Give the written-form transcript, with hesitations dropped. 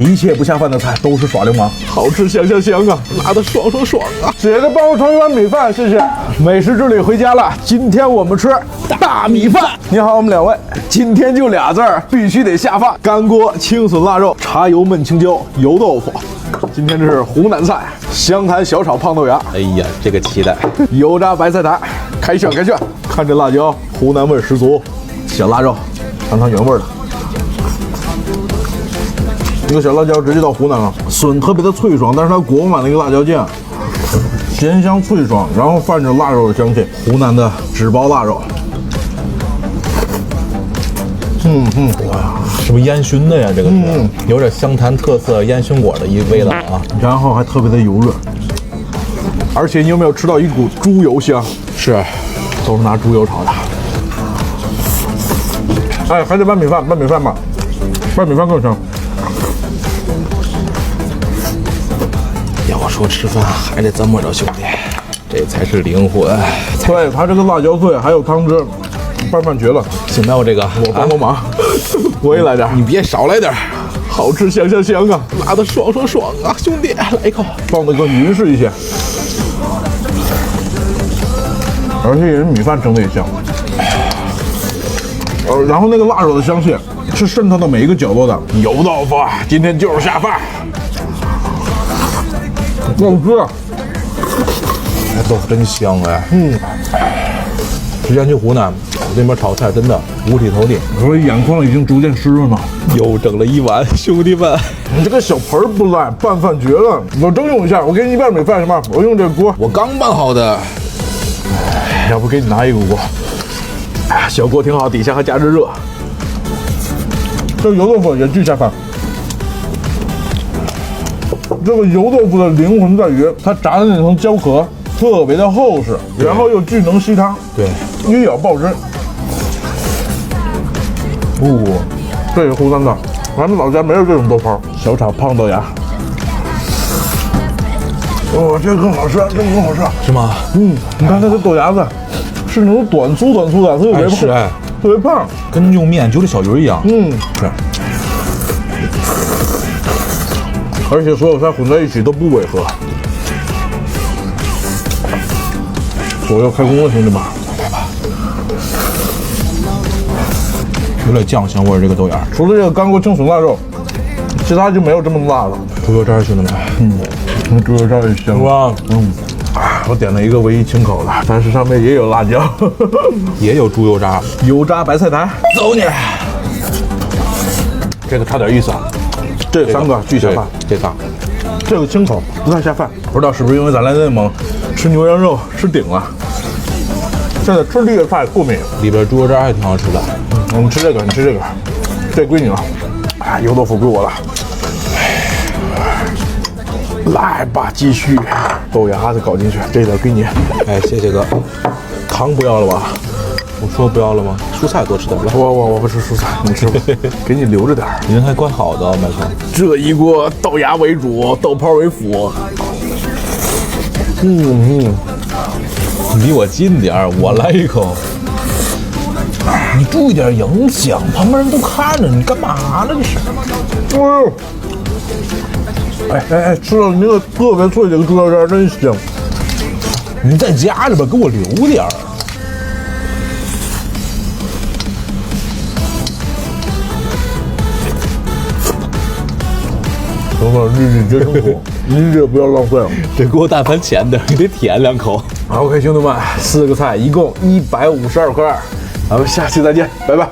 一切不下饭的菜都是耍流氓，好吃香香香啊，辣的爽爽爽啊！姐姐帮我盛一碗米饭，谢谢。美食之旅回家了，今天我们吃大米饭。你好，我们两位，今天就俩字儿，必须得下饭：干锅青笋腊肉、茶油焖青椒、油豆腐。今天这是湖南菜，湘潭小炒胖豆芽。哎呀，这个期待！油炸白菜苔，开涮开涮。看这辣椒，湖南味十足。小腊肉，尝尝原味的。这个小辣椒直接到湖南了，笋特别的脆爽，但是它裹满了一个辣椒酱，咸香脆爽，然后泛着腊肉的香气。湖南的纸包腊肉，哇，是不是烟熏的呀？这个是有点湘潭特色烟熏果的一味道啊，然后还特别的油润，而且你有没有吃到一股猪油香？是，都是拿猪油炒的。哎，还得拌米饭，拌米饭吧，拌米饭更香。要说吃饭还得这么着，兄弟，这才是灵魂。对，它这个辣椒碎还有汤汁，拌饭绝了。行，那我这个我帮忙，我也来点。你别少来点，好吃香香香啊，辣的爽爽爽啊，兄弟，来一口，放的更匀实一些，而且人米饭蒸的也香。然后那个腊肉的香气是渗透到每一个角落的。油豆腐今天就是下饭。好吃，哎，豆腐真香哎。之前去湖南，那边炒菜真的五体投地，所以眼眶已经逐渐湿润了。又整了一碗，兄弟们，你这个小盆不赖，拌饭绝了。我征用一下，我给你一半米饭行吗？我用这个锅，我刚拌好的。要不给你拿一个锅？哎，小锅挺好，底下还加着热。这油豆腐也巨下饭。这个油豆腐的灵魂在于它炸的那层焦壳特别的厚实，然后又巨能吸汤，对，一咬爆汁。这是湖南的，咱们老家没有这种豆泡。小炒胖豆芽，这个更好吃，这个更好吃，是吗？你看它的豆芽子是那种短粗的，特别胖，特别胖，跟用面揪的小鱼一样。是。而且所有菜混在一起都不违和。左右开工了，兄弟们，来吧。有点酱香味儿，这个豆芽。除了这个干锅青笋腊肉，其他就没有这么辣了。猪油渣，兄弟们，猪油渣也香。哇，我点了一个唯一清口的，但是上面也有辣椒，也有猪油渣，油炸白菜苔。走你！这个差点意思啊。这三个巨下饭，这个清口不太下饭，不知道是不是因为咱来内蒙吃牛羊肉吃顶了，现在吃这个菜过敏。里边猪油渣还挺好吃的。我们吃这个，你吃这个，这归你了。油豆腐归我了。来吧，继续，豆芽子搞进去，这点归你。哎，谢谢哥，糖不要了吧？我说不要了吗？蔬菜多吃点。来，我不吃蔬菜，你吃吧，给你留着点。人还怪好的，麦克。这一锅豆芽为主，豆泡为辅。你离我近点儿，我来一口。你注意点影响，旁边人都看着你，干嘛呢？这是。吃了那个特别脆的个猪油渣，真香。你再夹着吧，给我留点儿。等等，日节生活，你这不要浪费了。这给我但凡浅点，你得舔两口。OK，兄弟们，4个菜一共152块，咱们下期再见，拜拜。